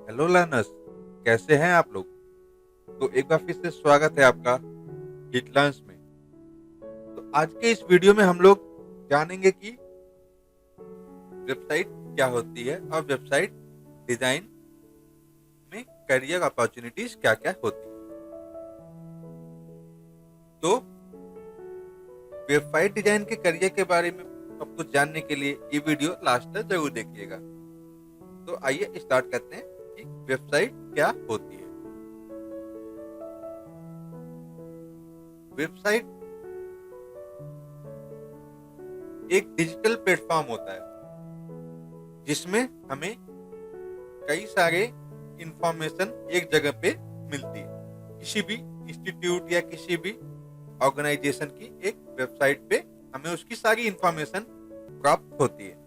Hello learners, कैसे हैं आप लोग। तो एक बार फिर से स्वागत है आपका हिट लर्न्स में। तो आज के इस वीडियो में हम लोग जानेंगे कि वेबसाइट क्या होती है और वेबसाइट डिजाइन में करियर अपॉर्चुनिटीज क्या क्या होती है। तो वेबसाइट डिजाइन के करियर के बारे में सब कुछ जानने के लिए ये वीडियो लास्ट तक जरूर देखिएगा। तो आइए स्टार्ट करते हैं कि वेबसाइट क्या होती है। वेबसाइट एक डिजिटल प्लेटफॉर्म होता है जिसमें हमें कई सारे इंफॉर्मेशन एक जगह पे मिलती है। किसी भी इंस्टीट्यूट या किसी भी ऑर्गेनाइजेशन की एक वेबसाइट पे हमें उसकी सारी इंफॉर्मेशन प्राप्त होती है।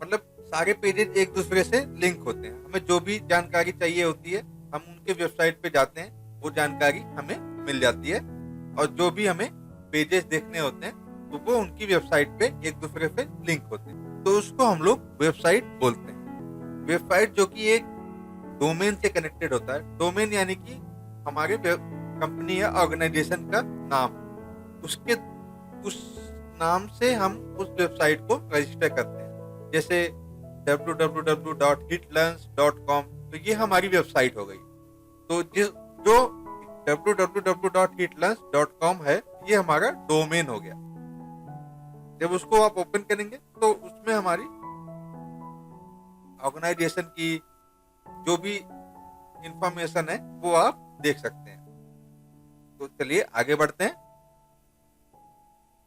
मतलब सारे पेजेस एक दूसरे से लिंक होते हैं। हमें जो भी जानकारी चाहिए होती है हम उनके वेबसाइट पे जाते हैं, वो जानकारी हमें मिल जाती है। और जो भी हमें पेजेस देखने होते हैं तो वो उनकी वेबसाइट पे एक दूसरे से लिंक होते हैं, तो उसको हम लोग वेबसाइट बोलते हैं। वेबसाइट जो कि एक डोमेन से कनेक्टेड होता है। डोमेन यानी कि हमारे कंपनी या ऑर्गेनाइजेशन का नाम, उसके उस नाम से हम उस वेबसाइट को रजिस्टर करते हैं। जैसे www.hitlearns.com, तो ये हमारी वेबसाइट हो गई। तो जो www.hitlearns.com है, ये हमारा डोमेन हो गया। जब उसको आप ओपन करेंगे तो उसमें हमारी ऑर्गेनाइजेशन की जो भी इंफॉर्मेशन है वो आप देख सकते हैं। तो चलिए आगे बढ़ते हैं।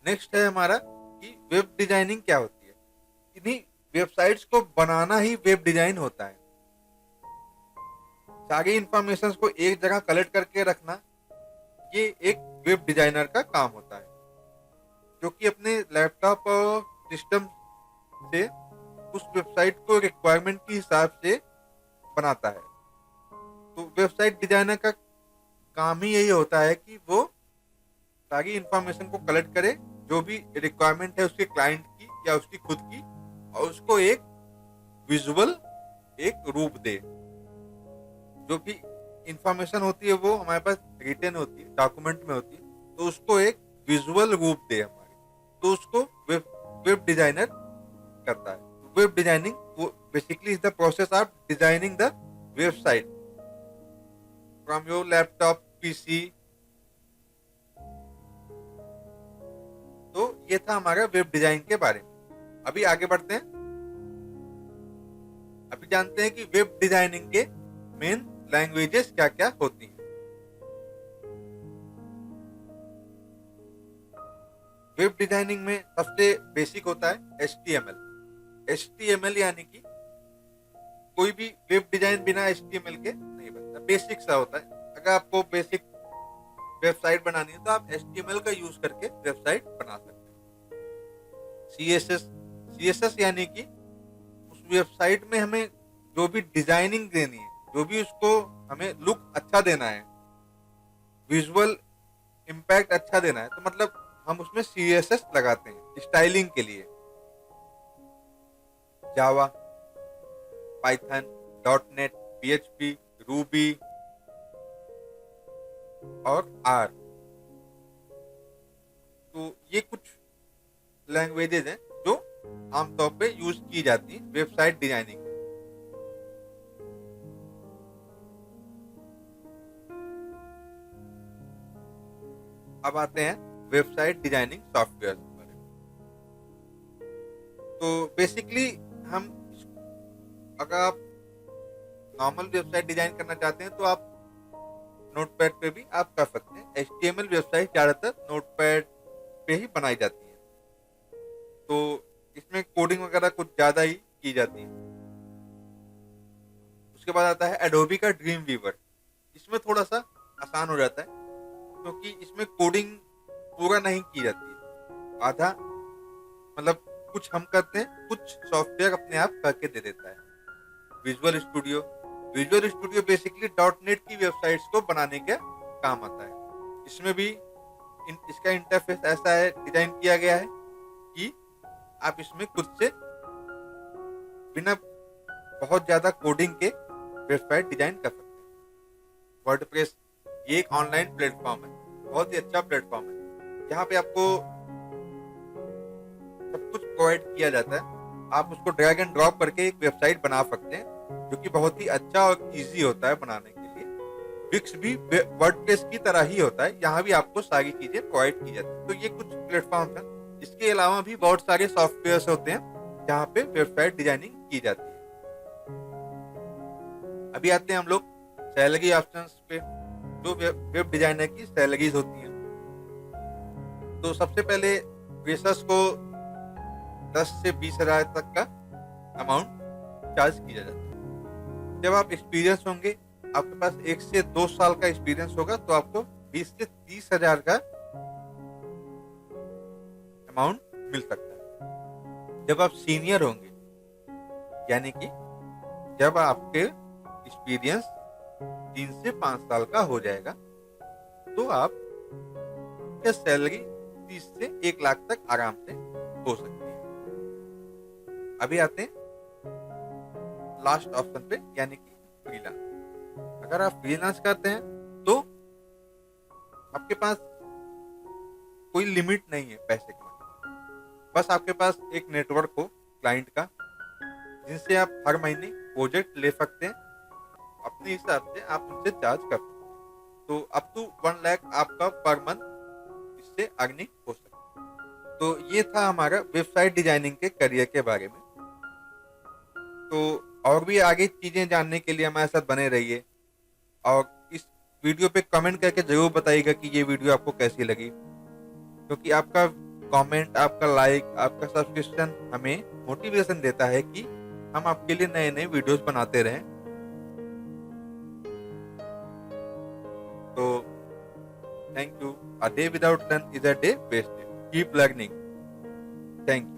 नेक्स्ट है हमारा कि वेब डिजाइनिंग क्या होती है। इन्हीं वेबसाइट्स को बनाना ही वेब डिजाइन होता है। सारी इंफॉर्मेशन को एक जगह कलेक्ट करके रखना, ये एक वेब डिजाइनर का काम होता है, जो कि अपने लैपटॉप और सिस्टम से उस वेबसाइट को रिक्वायरमेंट के हिसाब से बनाता है। तो वेबसाइट डिजाइनर का काम ही यही होता है कि वो सारी इंफॉर्मेशन को कलेक्ट करे, जो भी रिक्वायरमेंट है उसके क्लाइंट की या उसकी खुद की, और उसको एक विजुअल एक रूप दे। जो भी इंफॉर्मेशन होती है वो हमारे पास रिटन होती है, डॉक्यूमेंट में होती है, तो उसको एक विजुअल रूप दे हमारे, तो उसको वेब डिजाइनर करता है। वेब डिजाइनिंग वो basically is the process of designing the website from your laptop PC. तो ये था हमारा वेब डिजाइन के बारे में। अभी आगे बढ़ते हैं। अभी जानते हैं कि वेब डिजाइनिंग के मेन लैंग्वेजेस क्या क्या होती हैं। वेब डिजाइनिंग में सबसे बेसिक होता है HTML। HTML यानी कि कोई भी वेब डिजाइन बिना HTML के नहीं बनता। बेसिक सा होता है। अगर आपको बेसिक वेबसाइट बनानी है तो आप HTML का यूज करके वेबसाइट बना सकते हैं। CSS यानी कि उस वेबसाइट में हमें जो भी डिजाइनिंग देनी है, जो भी उसको हमें लुक अच्छा देना है, विजुअल इम्पैक्ट अच्छा देना है, तो मतलब हम उसमें CSS लगाते हैं स्टाइलिंग के लिए। जावा, पाइथन, .NET, PHP, रूबी और R, तो ये कुछ लैंग्वेजेस हैं जो आमतौर पे यूज की जाती है वेबसाइट डिजाइनिंग में। अब आते हैं वेबसाइट डिजाइनिंग सॉफ्टवेयर के बारे में। तो बेसिकली हम, अगर आप नॉर्मल वेबसाइट डिजाइन करना चाहते हैं तो आप नोटपैड पे भी आप कर सकते हैं। HTML वेबसाइट ज्यादातर नोटपैड पे ही बनाई जाती है, तो इसमें कोडिंग वगैरह कुछ ज्यादा ही की जाती है। उसके बाद आता है एडोबी का ड्रीम वीवर। इसमें थोड़ा सा आसान हो जाता है क्योंकि इसमें कोडिंग पूरा नहीं की जाती है, आधा मतलब कुछ हम करते हैं, कुछ सॉफ्टवेयर अपने आप करके दे देता है। Visual studio, visual studio basically .NET की वेबसाइट्स को बनाने का काम आता है। इसमें भी इसका इंटरफेस ऐसा है, डिजाइन किया गया है कि आप इसमें खुद से बिना बहुत ज्यादा कोडिंग के वेबसाइट डिजाइन कर सकते हैं। वर्डप्रेस ये एक ऑनलाइन प्लेटफॉर्म है, बहुत ही अच्छा प्लेटफॉर्म है, जहाँ पे आपको सब कुछ प्रोवाइड किया जाता है। आप उसको ड्रैग एंड ड्रॉप करके एक वेबसाइट बना सकते हैं, जो कि बहुत ही अच्छा और इजी होता है बनाने के लिए। विक्स भी वर्डप्रेस की तरह ही होता है, यहाँ भी आपको सारी चीजें प्रोवाइड की जाती है। तो ये कुछ प्लेटफॉर्म हैं। इसके अलावा भी बहुत सारे सॉफ्टवेयर होते हैं जहाँ पे वेबसाइट डिजाइनिंग की जाती है। अभी आते हैं हम लोग सैलरी ऑप्शंस पे, जो वेब डिजाइनर की सैलरीज होती हैं। तो सबसे पहले फ्रेशर्स को 10 से 20 हजार तक का अमाउंट चार्ज किया जाता है। जब आप एक्सपीरियंस होंगे, आपके पास 1 से 2 साल का एक्सपीरियंस होगा, तो आपको 20 से 30 हजार का अमाउंट मिल सकता है। जब आप सीनियर होंगे, यानी कि जब आपके एक्सपीरियंस 3 से 5 साल का हो जाएगा, तो आप सैलरी 30 से 1 लाख तक आराम से हो सकती है। अभी आते हैं लास्ट ऑप्शन पे, यानी कि फ्रीलांस। अगर आप फ्रीलांस करते हैं तो आपके पास कोई लिमिट नहीं है पैसे का, बस आपके पास एक नेटवर्क हो क्लाइंट का, जिनसे आप हर महीने प्रोजेक्ट ले सकते हैं। अपने हिसाब से आप उनसे चार्ज कर सकते हैं। तो अप टू 1 लाख आपका पर मंथ इससे अर्निंग हो सकती है। तो ये था हमारा वेबसाइट डिजाइनिंग के करियर के बारे में। तो और भी आगे चीजें जानने के लिए हमारे साथ बने रहिए, और इस वीडियो पे कमेंट करके जरूर बताइएगा कि ये वीडियो आपको कैसी लगी, क्योंकि आपका कमेंट, आपका लाइक, आपका सब्सक्रिप्शन हमें मोटिवेशन देता है कि हम आपके लिए नए नए वीडियोस बनाते रहें। तो thank you. A day without learn is a day wasted. Keep learning. Thank you.